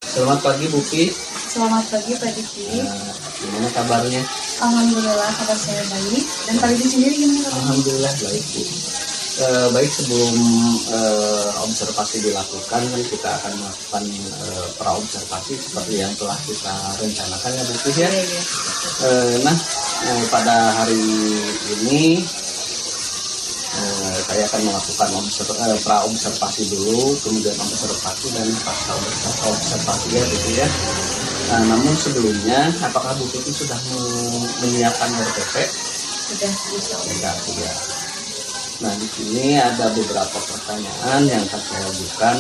Selamat pagi Bu Pi. Selamat pagi Pak Diki. Gimana kabarnya? Alhamdulillah kabar saya baik. Dan Pak Diki sendiri gimana kabarnya? Alhamdulillah baik Bu. Baik, sebelum observasi dilakukan kan kita akan melakukan praobservasi seperti yang telah kita rencanakan ya Bu Pi ya. Pada hari ini saya akan melakukan praobservasi dulu, kemudian observasi dan pasca observasi ya gitu ya. Namun sebelumnya, apakah Bu Titi sudah menyiapkan RPP? Sudah, insya Allah. Ya. Nah, di sini ada beberapa pertanyaan yang akan saya ajukan.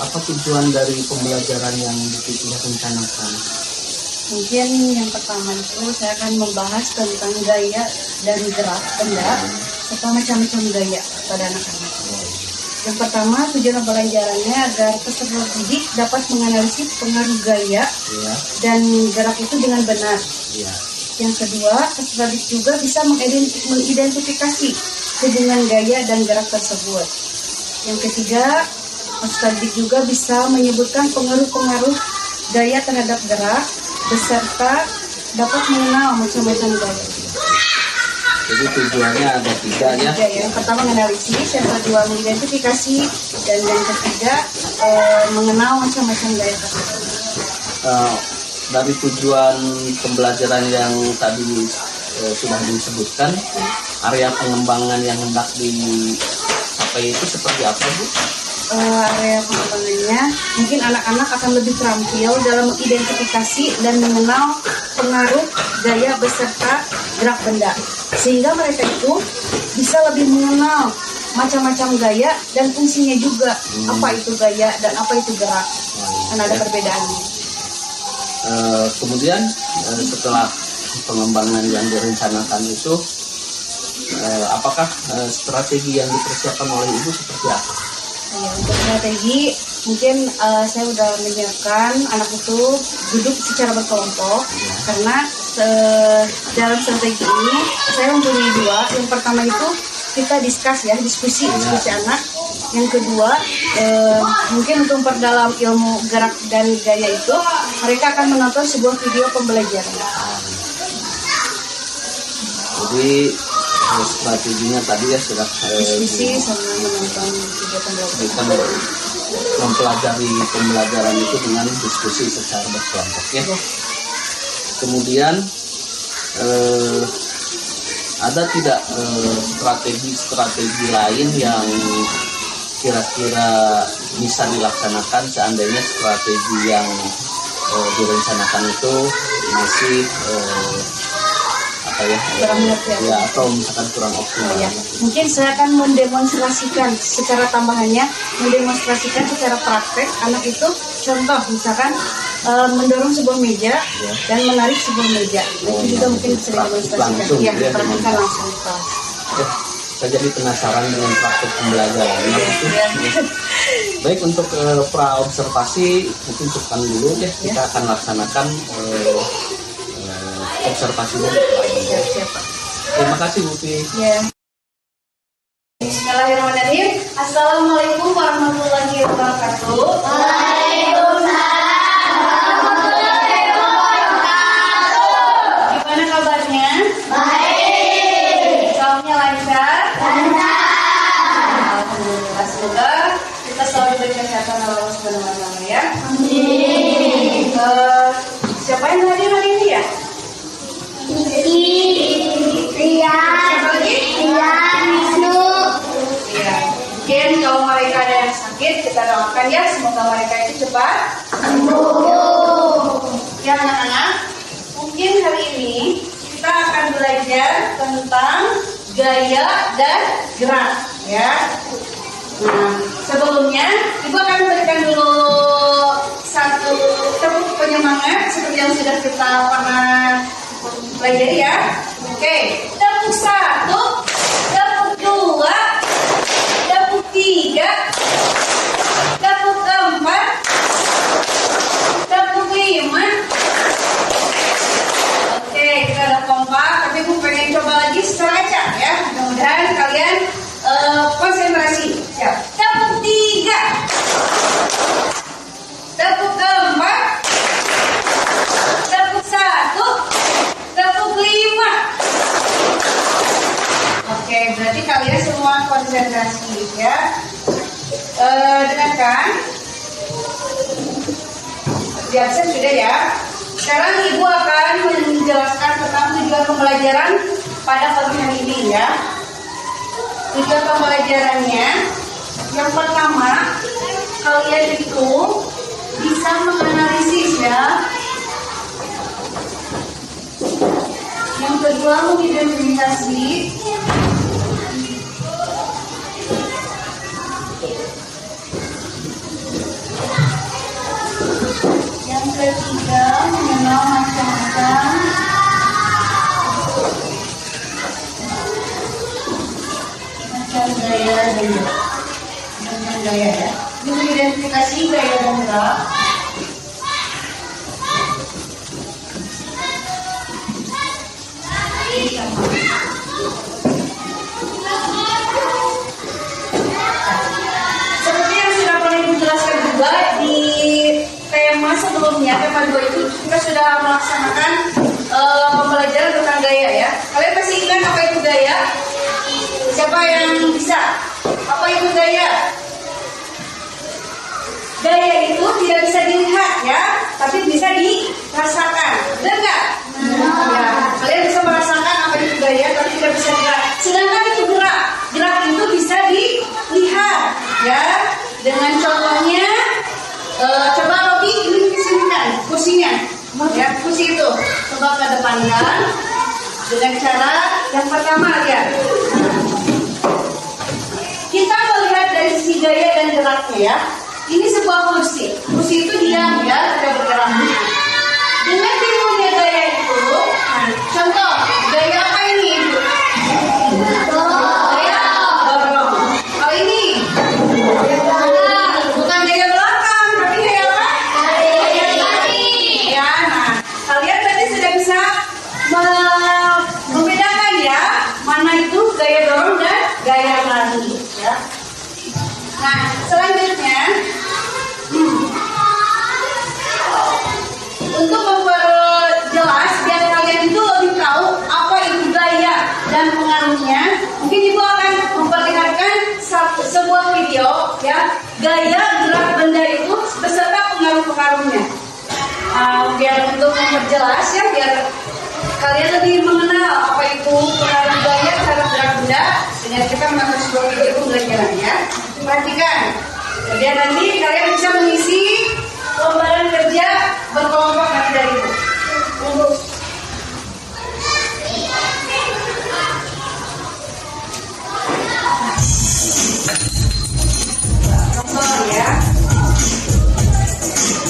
Apa tujuan dari pembelajaran yang Bu Titi rencanakan? Mungkin yang pertama itu saya akan membahas tentang gaya dan gerak benda serta macam-macam gaya pada anak-anak. Yang pertama, tujuan pembelajarannya agar peserta didik dapat menganalisis pengaruh gaya dan gerak itu dengan benar. Yang kedua, peserta didik juga bisa mengidentifikasi hubungan gaya dan gerak tersebut. Yang ketiga, peserta didik juga bisa menyebutkan pengaruh-pengaruh gaya terhadap gerak beserta dapat mengenal macam-macam gaya. Jadi tujuannya ada tiga ya. Yang pertama menganalisis, yang kedua mengidentifikasi, dan yang ketiga mengenal macam-macam gaya tersebut. Dari tujuan pembelajaran yang tadi sudah disebutkan, area pengembangan yang hendak dicapai itu seperti apa Bu? Area pengembangannya mungkin anak-anak akan lebih terampil dalam mengidentifikasi dan mengenal pengaruh gaya beserta gerak benda, sehingga mereka itu bisa lebih mengenal macam-macam gaya dan fungsinya juga, apa itu gaya dan apa itu gerak, karena ada perbedaannya. Kemudian setelah pengembangan yang direncanakan itu, apakah strategi yang dipersiapkan oleh Ibu seperti apa? Untuk strategi, mungkin saya sudah menyiapkan anak itu duduk secara berkelompok, karena dalam strategi ini saya mempunyai dua. Yang pertama itu kita diskusi anak. Yang kedua, mungkin untuk memperdalam ilmu gerak dan gaya itu, mereka akan menonton sebuah video pembelajaran. Jadi strateginya tadi ya sudah diskusi sama menonton video pembelajaran. Kita mempelajari pembelajaran itu dengan diskusi secara berkelompok ya. Kemudian ada tidak strategi lain yang kira-kira bisa dilaksanakan seandainya strategi yang direncanakan itu masih atau misalkan kurang optimal. Mungkin saya akan mendemonstrasikan secara tambahannya, mendemonstrasikan secara praktek anak itu, contoh misalkan mendorong sebuah meja dan menarik sebuah meja. Itu juga mungkin bisa didemonstrasikan. Perhatikan langsung di kelas. Saya jadi penasaran dengan praktek pembelajarannya. Baik, untuk pra-observasi mungkin cukupkan dulu ya. Kita akan laksanakan observasinya. Terima kasih Bu Pi. Bismillahirrahmanirrahim. Assalamualaikum warahmatullahi wabarakatuh. Waalaikumsalam warahmatullahi wabarakatuh. Gimana kabarnya? Baik. Salamnya lancar? Lancar. Alhamdulillah, semoga kita selalu diberi kesehatan Allah Subhanahu wa taala ya. Amin. Siapa yang hadir hari ini ya? Mungkin kalau mereka ada yang sakit, kita doakan ya, semoga mereka itu cepat sembuh. Ya anak-anak, mungkin hari ini kita akan belajar tentang gaya dan gerak ya. Nah, sebelumnya Ibu akan memberikan dulu satu tepuk penyemangat seperti yang sudah kita pernah pelajari ya. Oke, tepuk 1, tepuk 2, tepuk 3, tepuk 4, tepuk 5. Oke, kita udah kompak, tapi Bu pengen coba lagi secara acak ya. Mudah-mudahan kalian konsentrasi. Siap. Tepuk 3, tepuk berarti kalian semua konsentrasi ya. Dengarkan. Di absen sudah ya. Sekarang Ibu akan menjelaskan tentang tujuan pembelajaran pada pagi hari ini ya. Tujuan pembelajarannya yang pertama, kalian itu bisa menganalisis ya. Yang kedua, mengidentifikasi. Yang ketiga, mengenal macam-macam gaya dan gaya ya. Mengidentifikasi gaya dan gerak. Seperti yang sudah pernah dijelaskan juga di tema sebelumnya, tema 2 itu kita sudah melaksanakan pembelajaran tentang gaya ya. Kalian masih ingat apa itu gaya? Siapa yang bisa? Apa itu gaya? Gaya itu tidak bisa dilihat ya, tapi bisa dirasakan. Benar nggak? Ya, kalian bisa merasakan apa itu gaya, tapi tidak bisa dilihat. Sedangkan itu gerak. Gerak itu bisa dilihat ya. Dengan contohnya, coba Robi ini kesinikan kursinya. Ya, kursi itu. Coba ke depankan. Dengan cara yang pertama lihat. Kita melihat dari sisi gaya dan geraknya ya. Ini sebuah kursi. Kursi itu diam ya, tidak bergerak. Dengan timbulnya gaya itu, contoh gaya apa ini? Gaya dorong. Kalau ini bukan gaya belakang, tapi gaya apa? Gaya kaki. Ya, nah kalian tadi sudah bisa membedakan ya, mana itu gaya dorong dan gaya lari ya. Nah, selanjutnya untuk memperjelas biar kalian itu lebih tahu apa itu gaya dan pengaruhnya, mungkin Ibu akan memperlihatkan sebuah video ya, gaya gerak benda itu beserta pengaruh-pengaruhnya. Biar untuk memperjelas ya, biar kalian lebih mengenal apa itu pengaruh gaya terhadap gerak benda, dengan kita menonton sebuah video pembelajarannya. Perhatikan, kemudian nanti kalian bisa mengisi lembaran kerja berkelompok nanti dari itu. Contoh ya,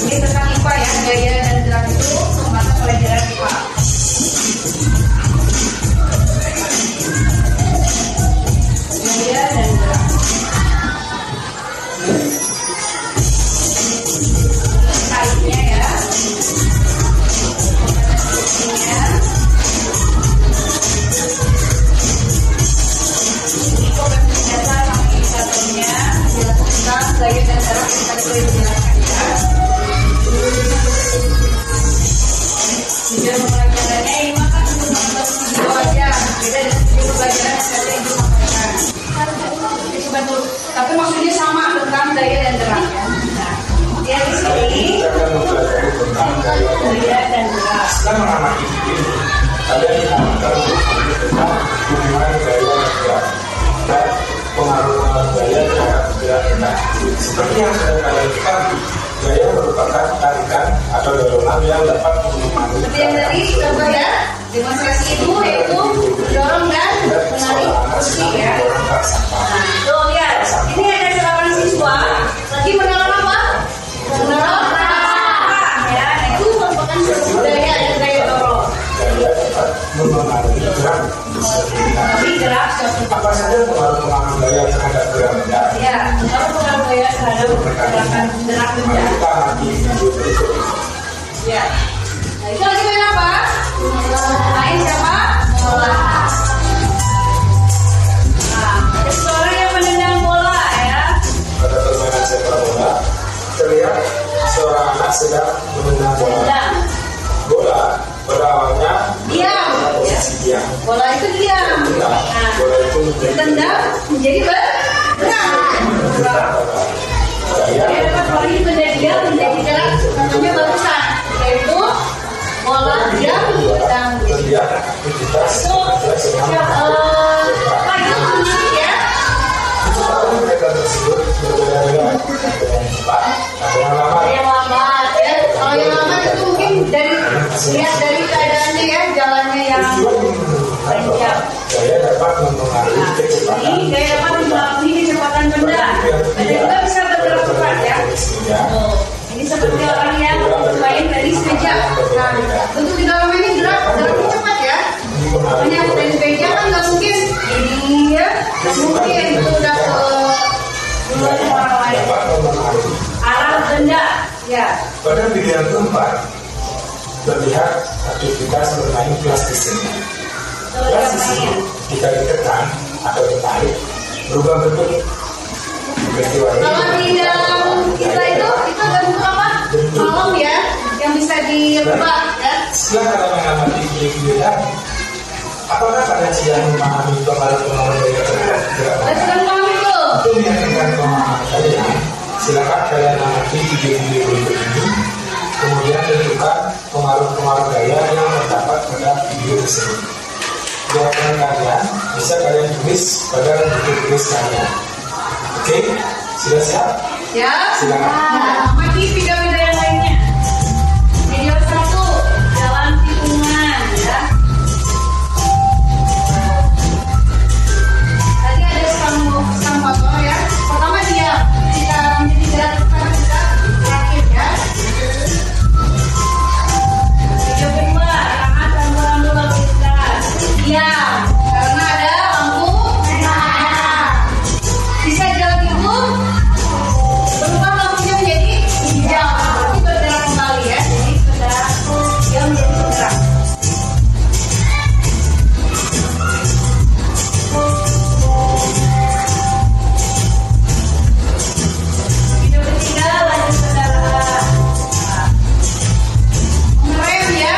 ini tentang IPA ya, gaya dan gerak itu mata pelajaran IPA. Gaya dan gerak. Kaitnya ya. Ini kok senjata sama indikatornya dilakukan gaya dan gerak yang tadi boleh dijelaskan ya. Tujuan pembelajarannya ini maka untuk menonton video aja, beda dengan video pembelajaran yang tadi Ibu sampaikan. Coba dulu, tapi maksudnya sama tentang gaya dan gerak ya. Nah, dia di sini gaya dan gerak. Setelah mengamati ini, kalian akan tentang hubungan gaya dan gerak dan pengaruh gaya terhadap gerak benda. Seperti yang sudah kalian ketahui, gaya merupakan tarikan atau dorongan yang dapat mempengaruhi. Seperti yang tadi coba ya, demonstrasi Ibu yaitu dorong dan menarik kursi ya. Nah, tuh lihat, ini ada 8 siswa lagi mendorong apa? Mendorong ya, nah itu merupakan sebuah gaya dan gaya dorong. Gaya dapat mempengaruhi gerak. Tapi gerak suatu Apa saja pengaruh gaya terhadap gerak benda? ya, pengaruh gaya terhadap gerakan gerak Mari benda. kita amati video berikut ini. Ya. Nah, itu lagi main apa? Main siapa? Bola. Nah, ada seorang yang menendang bola ya. Pada permainan sepak bola, terlihat seorang anak sedang menendang bola. Tendang. Bola pada awalnya Diam ya. diam. Bola itu diam. Nah, Bola itu ditendang menjadi bergerak. Gaya Dia dapat bola ini menjadi diam menjadi gerak. Namanya barusan. Yaitu bola diam dan kemudian aktivitas itu pagi menarik ya. Setelah mereka tersebut berbeda-beda, ada yang cepat, ada yang lama. Yang lambat ya. Kalau yang lambat itu mungkin dari lihat dari keadaannya ya, jalannya yang panjang. Gaya dapat mempengaruhi kecepatan. Ini gaya dapat mempengaruhi kecepatan benda. Benda juga bisa bergerak cepat ya. Oh, ini seperti orang yang bermain tenis meja. Nah, untuk di dalam ini geraknya cepat ya. Makanya tenis meja kan nggak mungkin ini ya, nggak mungkin itu udah ke luar orang lain. Dapat mempengaruhi. Arah benda ya. Pada video keempat, terlihat aktivitas bermain plastis seni. Plastis itu jika ditekan atau ditarik, berubah bentuk. Peristiwa ini Kalau di dalam kita itu ada bentuk apa? Kolom ya, yang bisa dirubah ya. setelah kalian mengamati video tadi, apakah kalian sudah memahami pengaruh-pengaruh dari gerak? Saya sudah memahami itu. Untuk meyakinkan pemahaman kalian, silakan kalian amati video-video berikut ini, kemudian tentukan pengaruh-pengaruh gaya yang terdapat pada video tersebut. Jawaban kalian bisa kalian tulis pada buku tulis kalian. Oke, sudah siap? Ya. Silakan. Nah, mati video-video yang lainnya. Video 1, jalan tikungan ya. Tadi ada sang motor ya. Pertama dia kita menjadi gerak sekarang kita terakhir ya. Video kedua, arahkan rambu-rambu lalu lintas. Diam, karena ada lampu merah. Bisa jalan itu berubah lampunya menjadi hijau, berarti bergerak kembali ya. Jadi sudah dia menjadi bergerak. Video ketiga lanjut kendaraan. Mengerem ya,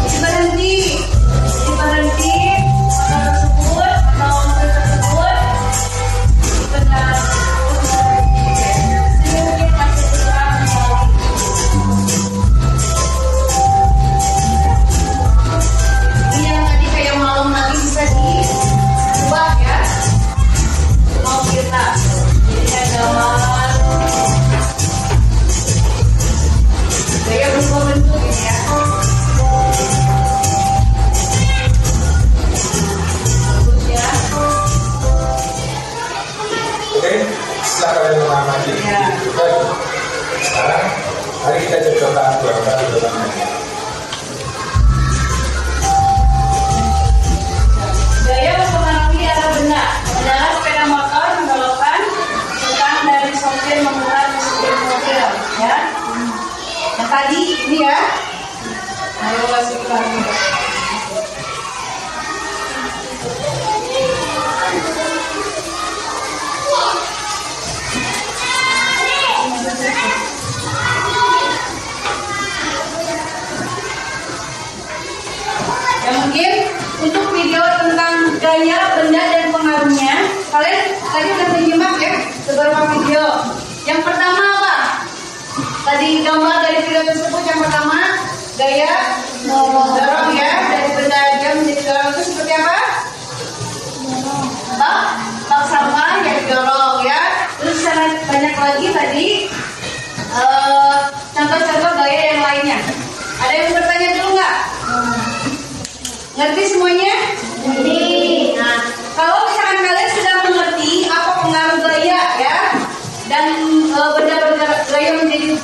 jadi berhenti, motor tersebut atau mobil tersebut benar. Ini yang tadi kayak malam nanti bisa diubah ya, mau kita jadi ada gaya berubah bentuk ini ya. Bagus ya. Oke, setelah kalian mengamati Ya. video tadi, sekarang mari kita cocokkan beberapa jawabannya. Gaya mempengaruhi arah benda. Adalah sepeda motor membelokkan tekan dari sopir memutar ke supir mobil ya. Yang tadi ini ya. Ayo kasih lagi. Ya mungkin untuk video tentang gaya benda dan pengaruhnya, kalian tadi udah menyimak ya beberapa video. Yang pertama apa? Tadi gambar dari video tersebut yang pertama gaya dorong ya, dari benda aja menjadi dorong itu seperti apa? Bak sampah yang didorong ya. Terus banyak lagi tadi contoh-contoh gaya yang lainnya. Ada yang bertanya dulu nggak? Ngerti semuanya? Ngerti. Nah, kalau misalkan kalian sudah mengerti apa pengaruh gaya ya, dan benda bergerak gaya menjadi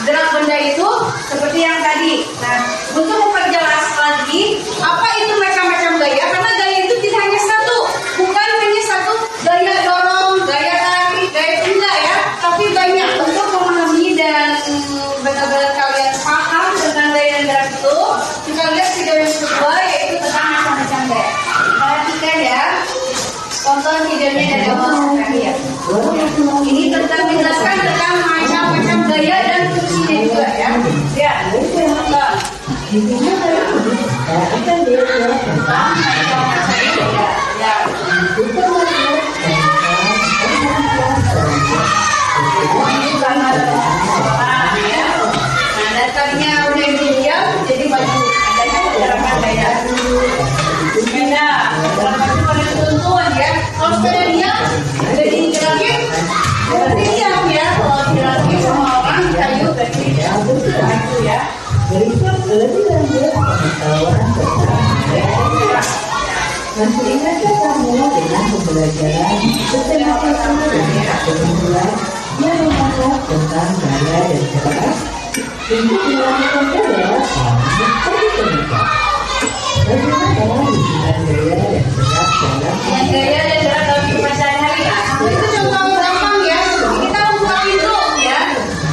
gerak benda itu seperti yang tadi. Nah, untuk memperjelas lagi apa itu macam-macam gaya, karena gaya itu tidak hanya satu, bukan hanya satu gaya dorong, gaya tarik, gaya enggak ya, tapi banyak. Untuk memahami dan benar-benar kalian paham tentang gaya dan gerak itu, kita lihat video yang kedua yaitu tentang macam-macam gaya. Perhatikan ya, tonton videonya dari awal sampai akhir. Ini tentang menjelaskan tentang macam-macam gaya dan fungsinya juga ya. Ya, tonton. Kalau sepeda diam, jadi gerakin, berarti diam ya. Kalau gerakin sama orang kayu berarti diam. Itu ya. Berikut lebih lanjut pengetahuan tentang gaya. Masih ingatkah kamu dengan pembelajaran sistematis dan kebetulan yang mengangkat tentang gaya dan gerak? Untuk melakukan gaya seperti terdekat. Bagaimana hubungan gaya dan gerak dalam Gaya dan gerak dalam kehidupan sehari-hari. Itu contoh gampang ya. Kita membuka pintu ya.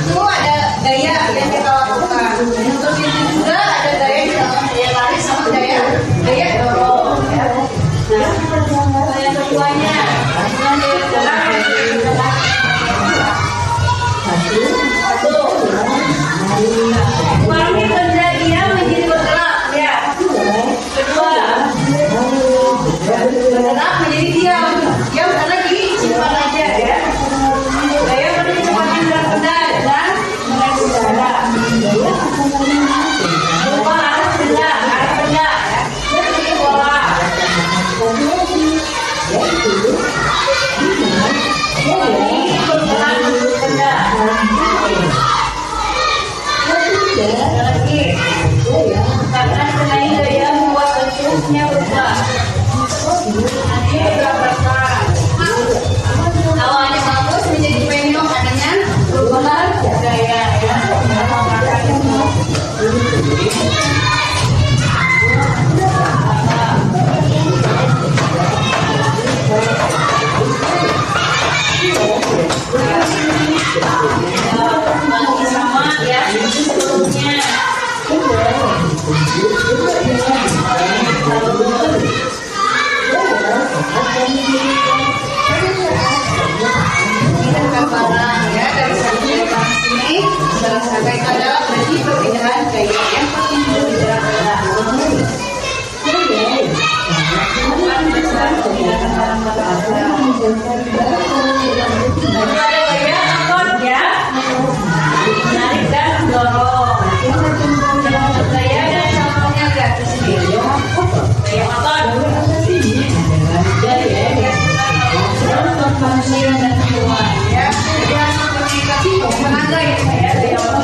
Itu ada gaya yang kita lakukan. Untuk pintu juga ada gaya di dalam gaya lari sama gaya dorong ya. Nah, yang keduanya yang gaya gerak satu. Mengurangi benda dia menjadi bergerak ya. Kedua, bergerak menjadi diam. Diam karena disimpan aja ya. Gaya pada kecepatan gerak benda dan mengacu benda. Berubah arah benda ya. Seperti bola. Ini bergerak benda. Ada lagi. Karena sebenarnya gaya membuat bentuknya berubah. Nanti berapa? Awalnya bagus menjadi penyok, adanya perubahan gaya ya. Masih sama ya sebelumnya. Kita barang ya dari sini ke sini sampai pada berarti perbedaan gaya yang timbul di dalam ada gaya akord ya, menarik dan mendorong. Gaya dan contohnya lihat di sini. Gaya akord. Manusia dan hewan ya. Dia komunikasi tenaga ya saya gaya akord.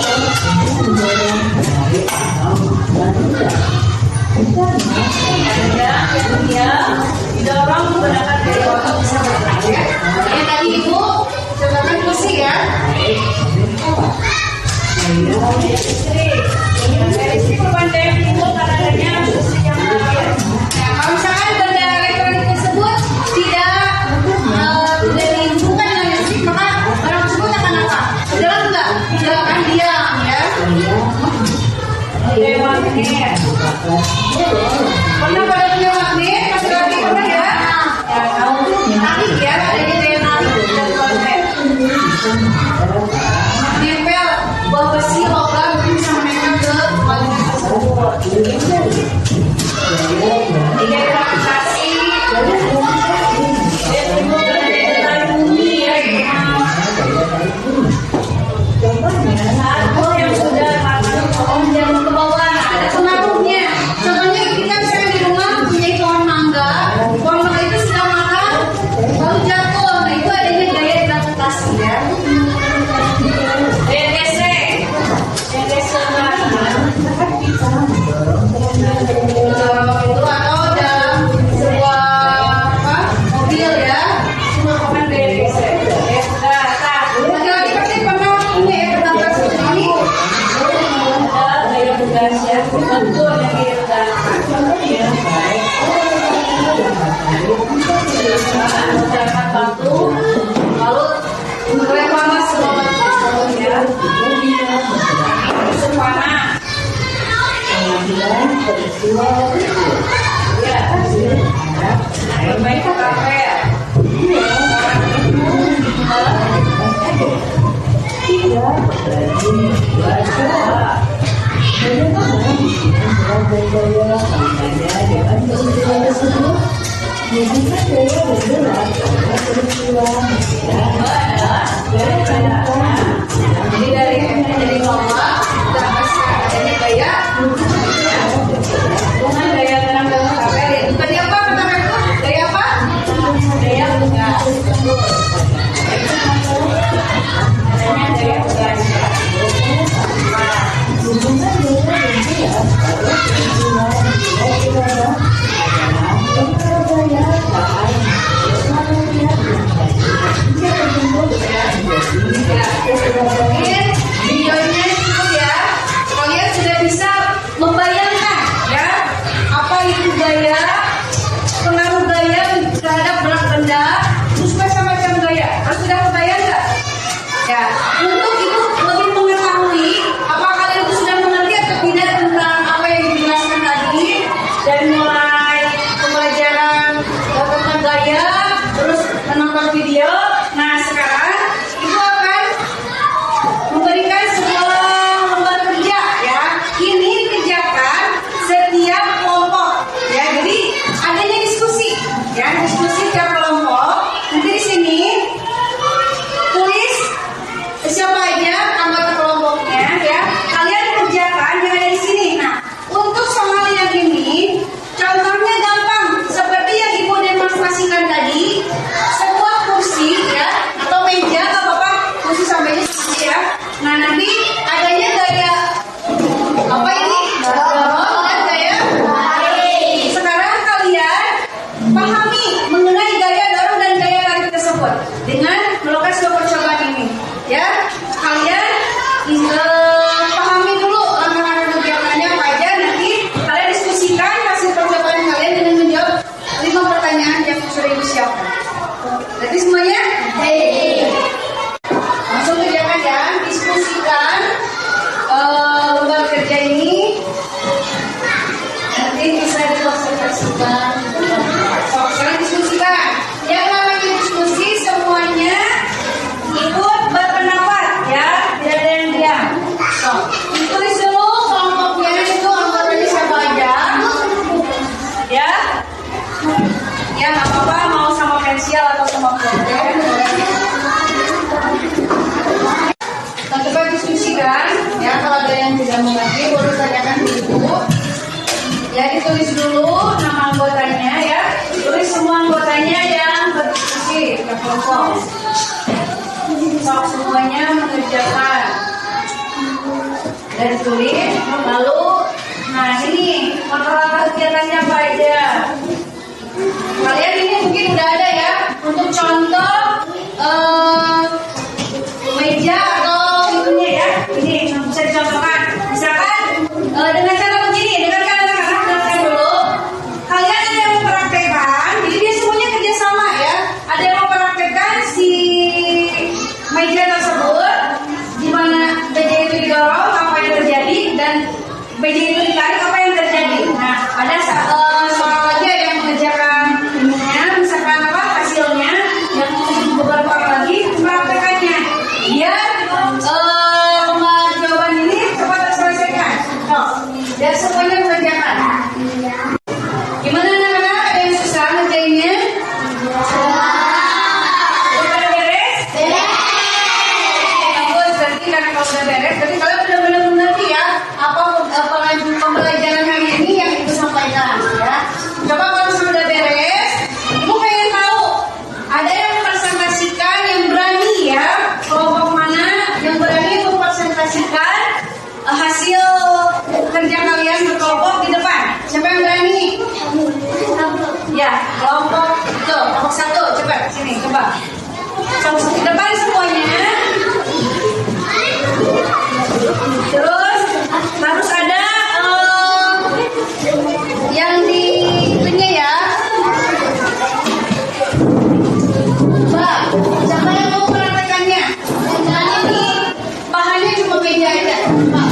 Ya, didorong menggunakan gaya akord bisa bergerak ya. Yang tadi ibu cobakan kursi ya. Istri berbanding itu kadang-kadang kursi yang lain. Nah, kalau misalkan benda elektronik tersebut tidak dihubungkan dengan listrik, maka barang tersebut akan apa? Berjalan enggak? Tidak akan diam ya. Oke, magnet. Pernah pada punya magnet? Masih lagi pernah ya? Ya, tahu. Tarik ya, adanya daya tarik dari magnet. Nempel buah besi logam mungkin bisa menempel ke magnet tersebut. Tiga gravitasi. Dia timbul dari tarik bumi ya. Satu yang sudah matang pohon jalan ke bawah ada pengaruhnya. Contohnya kita misalnya di rumah punya pohon mangga itu sudah matang baru jatuh. Nah itu adanya gaya gravitasi ya. Gaya gesek itu atau dalam sebuah mobil ya, semua kan gaya gesek. Ya sudah. Lagi-lagi pasti pernah punya ya pendapat seperti ini. Ada gaya tugas ya, betul yang gaya tugas. Mengerjakan batu, lalu melempar sebelum ya. Tusuk panah. Ya, bermain kafe. Jadi dari bawah kita kasih adanya gaya dengan gaya tenang dalam kafe. Bukan apa pertama itu gaya apa? Gaya yang tidak mengerti boleh tanyakan dulu. Ya, ditulis dulu nama anggotanya ya. Tulis semua anggotanya yang berdiskusi ke kelompok. Sok semuanya mengerjakan dan tulis. Lalu, nah ini mata kegiatannya apa aja? Kalian ini mungkin udah ada ya untuk contoh meja atau itunya ya. Ini bisa dicontohkan. Misalkan dengan cara begini, dengarkan anak-anak, dengarkan dulu. Kalian ada yang mempraktekkan, jadi dia semuanya kerjasama ya. Ada yang mempraktekkan si meja tersebut, di mana meja itu didorong, apa yang terjadi, dan meja itu ditarik, apa yang terjadi. Nah, ada seorang lagi ada yang mengerjakan ininya, misalkan apa hasilnya, yang beberapa orang lagi mempraktekannya. Dia jawaban ini cepat terselesaikan. Dan semuanya mengerjakan. Gimana anak-anak? Ada yang susah ngerjainnya? Udah beres? Beres. Bagus, berarti karena kalau udah beres, berarti kalian benar-benar mengerti ya apa pembelajaran hari ini yang Ibu sampaikan ya. Coba kalau sudah beres, Ibu pengen tahu ada yang mempresentasikan yang berani ya, kelompok mana yang berani mempresentasikan hasil kerja kalian berkelompok di depan. Siapa yang berani? Ya, kelompok itu, kelompok 1, cepat sini, coba. Di depan semuanya. Terus harus ada yang di itunya ya. Mbak, siapa yang mau mempraktekannya? Ini bahannya cuma meja aja. Nah,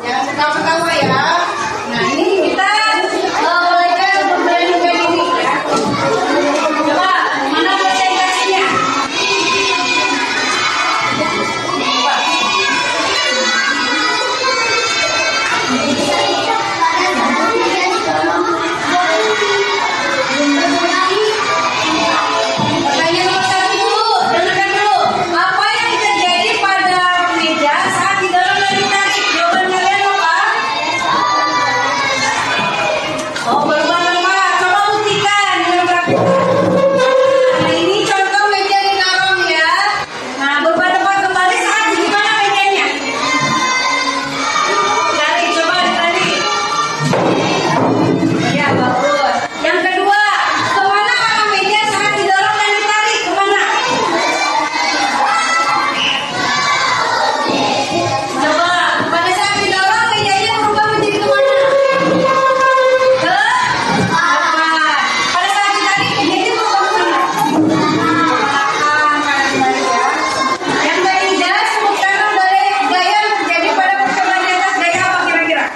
jangan ketawa-ketawa ya. Nah, ini kita belajar berberani-berani ini ya. Coba, mana presentasinya? Coba. Pertanyaan nomor 1 dulu, dengarkan dulu. Apa yang terjadi pada meja saat didorong dan ditarik? Jawaban kalian apa? Oh, berubah tempat. Coba buktikan dengan praktik. Nah, ini contoh meja didorong ya. Nah, berubah tempat kembali saat di mana mejanya? Tarik, coba ditarik. Ya, bagus. Yang kedua, kemana arah meja saat didorong dan ditarik? Kemana? Coba, pada saat didorong mejanya berubah menjadi kemana? Ke depan. Pada saat ditarik mejanya berubah kemana? Belakang, kanan kembali ya. Yang ketiga, sebutkan dari gaya yang terjadi pada percobaan di atas. Gaya apa kira-kira?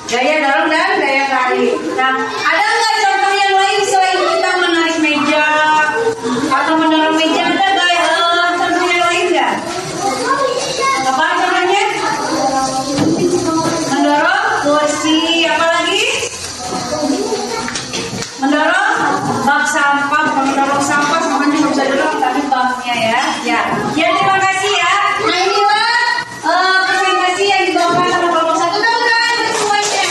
Gaya dorong dan gaya tarik. Nah, ada nggak contoh yang lain selain kita menarik meja atau mendorong meja? Ada nggak contoh yang lain nggak? Apa contohnya? Mendorong kursi, apa lagi? Mendorong bak sampah, mendorong sampah semuanya nggak bisa dorong tapi baknya ya. Ya, terima kasih ya. Nah, inilah presentasi yang dibawakan sama kelompok 1. Tepuk tangan untuk semuanya.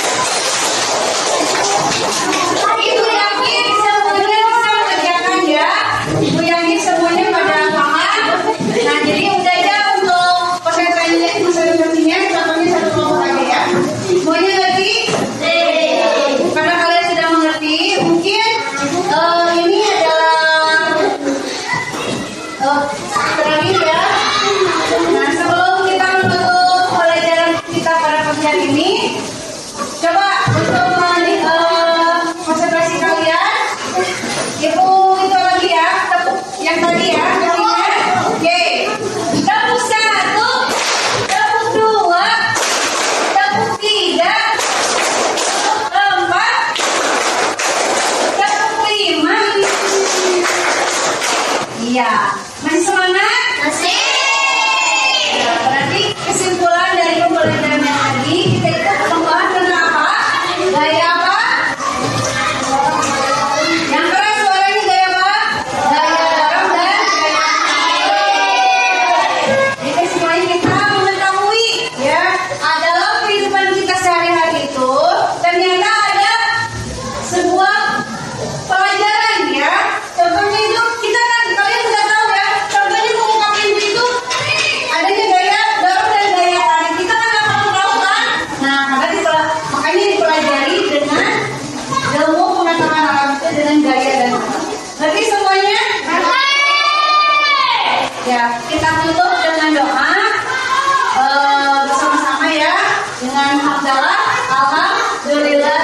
hamdalah. Alhamdulillah.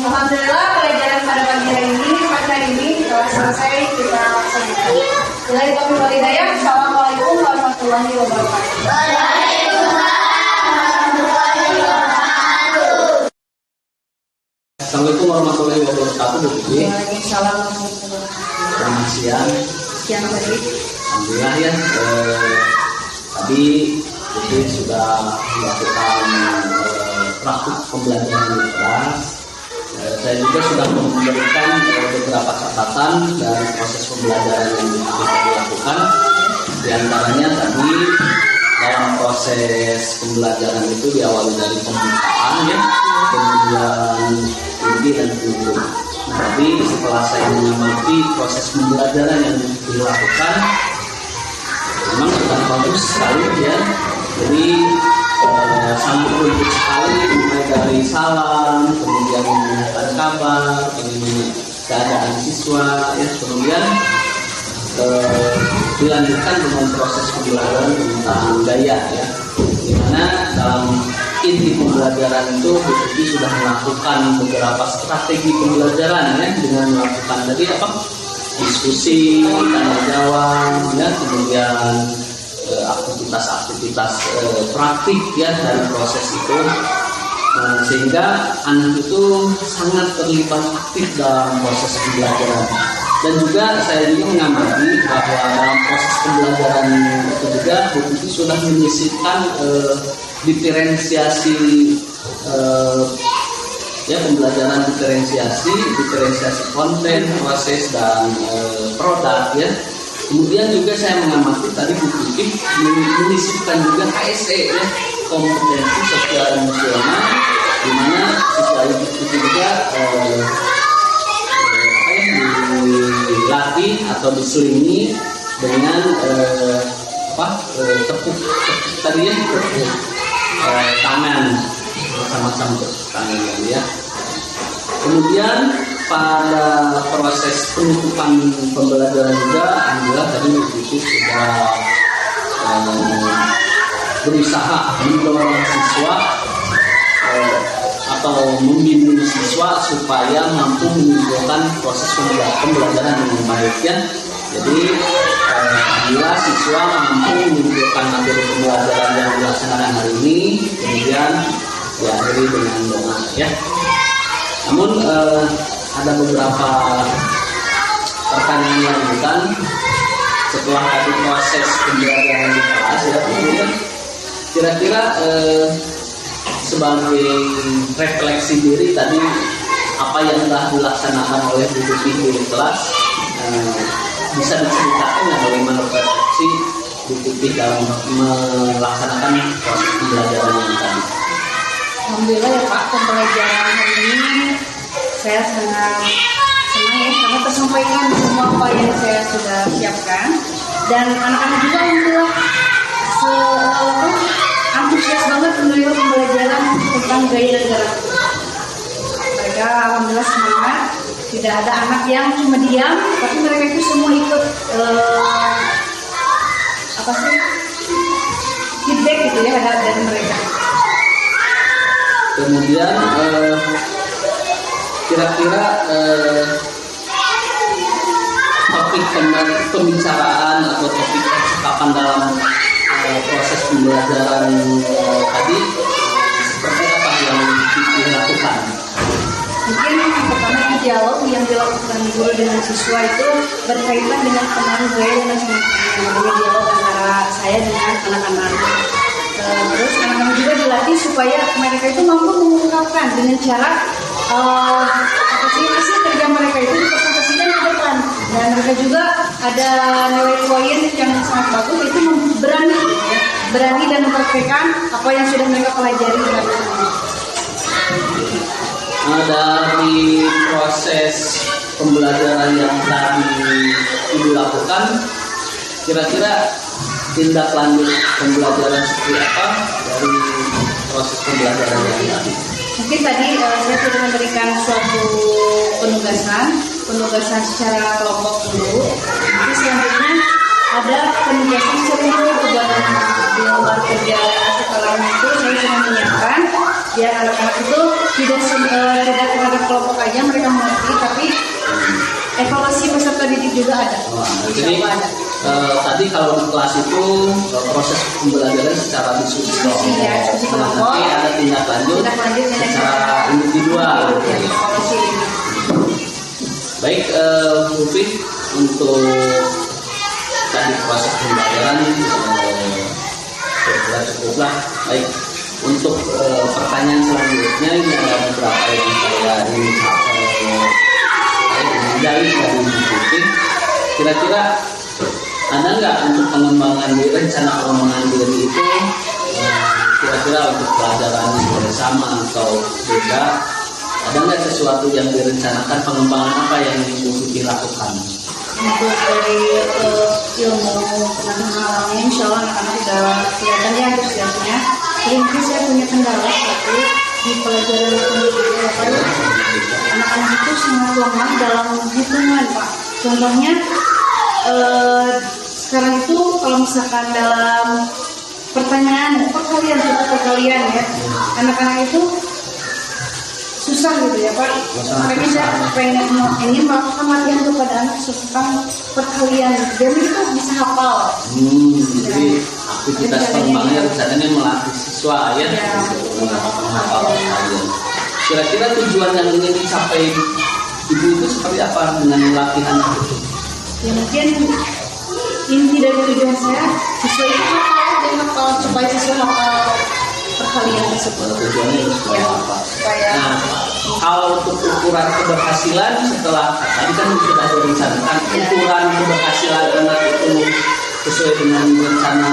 Alhamdulillah pelajaran pada pagi hari ini telah selesai kita laksanakan. Billahi taufiq wal hidayah. Assalamualaikum warahmatullahi wabarakatuh. Assalamualaikum warahmatullahi wabarakatuh, Bu Putih. Waalaikumsalam warahmatullahi wabarakatuh. Selamat siang. Siang tadi. Alhamdulillah ya. Tadi Putih sudah melakukan praktik pembelajaran di kelas. Saya juga sudah memberikan beberapa catatan dari proses pembelajaran yang kita lakukan. Di antaranya tadi dalam proses pembelajaran itu diawali dari pembukaan ya, kemudian inti dan tujuan. Nah, tadi setelah saya mengamati proses pembelajaran yang dilakukan, memang sudah bagus sekali ya. Jadi sangat rujuk sekali, mulai dari salam, kemudian menanyakan kabar, bagaimana keadaan siswa, ya, kemudian dilanjutkan dengan proses pembelajaran tentang gaya, ya, dimana dalam inti pembelajaran itu Bu Tuti sudah melakukan beberapa strategi pembelajaran, ya, dengan melakukan tadi diskusi, tanya jawab, ya, kemudian aktivitas-aktivitas praktik ya dari proses itu, sehingga anak itu sangat terlibat aktif dalam proses pembelajaran. Dan juga saya juga mengamati bahwa dalam proses pembelajaran itu juga Bu Tuti sudah menyisipkan diferensiasi ya, pembelajaran diferensiasi konten, proses dan produk ya. Kemudian juga saya mengamati tadi Bu Tuti menyisipkan juga KSE ya, kompetensi sosial emosional, di mana siswa Bu Tuti juga dilatih atau diselingi dengan tepuk tadi ya, tangan, sama-sama tepuk tangan ya. Kemudian pada proses penutupan pembelajaran juga, alhamdulillah tadi Bu Tuti sudah berusaha mendorong siswa atau membimbing siswa supaya mampu menunjukkan proses pembelajaran dengan baik ya. Jadi alhamdulillah siswa mampu menunjukkan materi pembelajaran yang dilaksanakan hari ini, kemudian diakhiri dengan doa ya. Namun ada beberapa pertanyaan lanjutan setelah tadi proses pembelajaran di kelas ya, kemudian kira-kira sebagai refleksi diri tadi apa yang telah dilaksanakan oleh Bu Tuti di kelas, bisa diceritakan bagaimana refleksi Bu Tuti dalam melaksanakan proses pembelajaran yang tadi. Alhamdulillah ya Pak, pembelajaran hari ini saya sangat senang ya, karena tersampaikan semua apa yang saya sudah siapkan, dan anak-anak juga alhamdulillah antusias banget menerima pembelajaran tentang gaya dan gerak. Mereka alhamdulillah semangat, tidak ada anak yang cuma diam, tapi mereka itu semua ikut feedback gitu ya dari mereka. Kemudian kira-kira topik pembicaraan atau topik percakapan dalam proses pembelajaran tadi seperti apa yang dilakukan? Mungkin yang pertama dialog yang dilakukan guru dengan siswa itu berkaitan dengan pengaruh gaya dan namanya dialog antara saya dengan anak-anak. Terus anak-anak juga dilatih supaya mereka itu mampu mengungkapkan dengan cara hasil kerja mereka itu dipresentasikan ke depan, dan mereka juga ada nilai poin yang sangat bagus, itu berani dan mempraktikkan apa yang sudah mereka pelajari. Dari proses pembelajaran yang tadi dilakukan, kira-kira tindak lanjut pembelajaran seperti apa dari proses pembelajaran yang tadi? Mungkin tadi saya sudah memberikan suatu penugasan secara kelompok dulu. Nanti selanjutnya ada penugasan secara kelompok di luar kerja sekolahnya itu saya sudah menyiapkan biar anak-anak itu tidak terhadap kelompok aja mereka mengerti, tapi evaluasi peserta didik juga ada. Jadi tadi kalau di kelas itu proses pembelajaran secara diskusi kelompok, nanti ada tindak lanjut secara individual. Evaluasi ini. Baik, Bu Fi, untuk tadi proses pembelajaran cukuplah. Baik, untuk pertanyaan selanjutnya ini ada beberapa yang saya ingin dari Bu Fi. Kira-kira ada nggak untuk pengembangan diri, rencana pengembangan diri itu kira-kira untuk pelajaran bersama atau beda? Ada nggak sesuatu yang direncanakan, pengembangan apa yang ingin Bu Fi lakukan? Untuk dari ilmu pengetahuan insya Allah anak-anak sudah kelihatan ya antusiasnya. Jadi mungkin saya punya kendala satu di pelajaran pendidikan, anak-anak itu sangat lemah dalam hitungan, Pak. Contohnya sekarang itu kalau misalkan dalam pertanyaan perkalian ya, anak-anak itu susah gitu ya Pak. Makanya saya ingin melakukan latihan kepada anak tentang perkalian, biar itu bisa hafal. Jadi aktivitas pengembangannya rencananya melatih siswa ya, menghafal perkalian. Kira-kira tujuan yang ingin dicapai Ibu itu seperti apa dengan latihan itu? Ya mungkin inti dari tujuan saya siswa itu hafal supaya siswa hafal perkalian tersebut. Tujuannya itu supaya apa? Supaya kalau untuk ukuran keberhasilan setelah tadi kan sudah direncanakan ukuran keberhasilan anak itu sesuai dengan rencana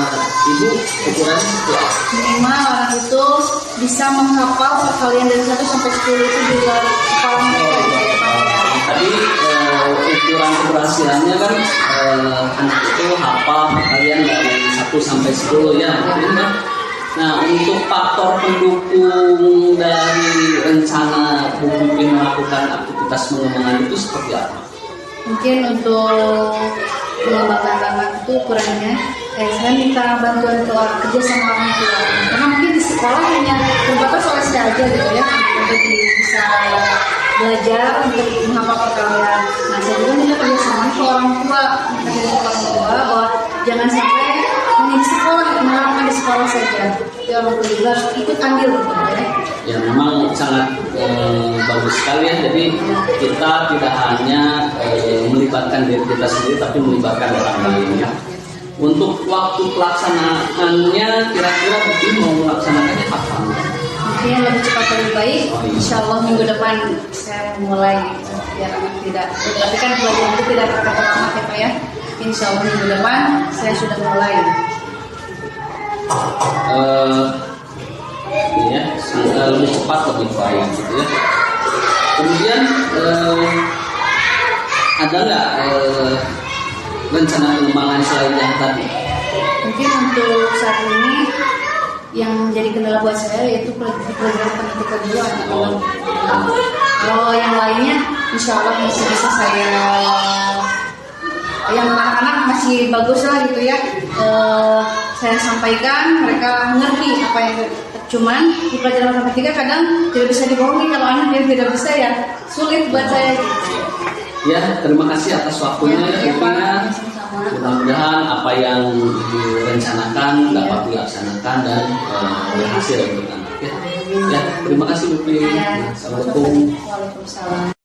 Ibu, ukurannya seperti apa? Minimal anak itu bisa menghafal perkalian dari 1 sampai 10 itu di luar kepala mereka. Tadi ukuran keberhasilannya kan anak itu hafal perkalian dari 1 sampai 10 ya. Nah, untuk faktor pendukung dari rencana Bu Fi melakukan aktivitas pengembangan itu seperti apa? Mungkin untuk mengembangkan anak itu ukurannya, saya minta bantuan kerja sama orang tua. Karena mungkin di sekolah hanya terbatas oleh saya aja gitu ya, untuk bisa belajar untuk menghafal perkalian. Nah, saya juga minta kerjasama ke orang tua, bahwa jangan sampai hanya di sekolah, mengharapkan di sekolah saja. Ya, orang tua juga ikut andil gitu ya. Ya memang sangat bagus sekali ya. Jadi kita tidak hanya melibatkan diri kita sendiri, tapi melibatkan orang lain ya. Untuk waktu pelaksanaannya kira-kira mungkin mau melaksanakannya kapan? Mungkin lebih cepat lebih baik. Insya Allah minggu depan saya mulai biar anak tidak. Tapi kan pelajaran itu tidak terkata lama ya Pak ya. Insya Allah minggu depan saya sudah mulai. Ya, lebih cepat lebih baik gitu ya. Kemudian ada nggak rencana pengembangan selain yang tadi? Mungkin untuk saat ini yang menjadi kendala buat saya yaitu pelajaran pendidikan dulu anak-anak. Kalau yang lainnya insya Allah masih bisa saya, yang anak-anak masih bagus lah gitu ya. Saya sampaikan, mereka mengerti apa yang cuman di pelajaran matematika kadang tidak bisa dibohongi, kalau anak yang tidak bisa ya sulit buat saya gitu. Ya, terima kasih atas waktunya ya, mudah-mudahan apa yang direncanakan dapat dilaksanakan dan berhasil untuk anak ya. Ya, terima kasih Bu Fi. Ya, Assalamualaikum. Waalaikumsalam.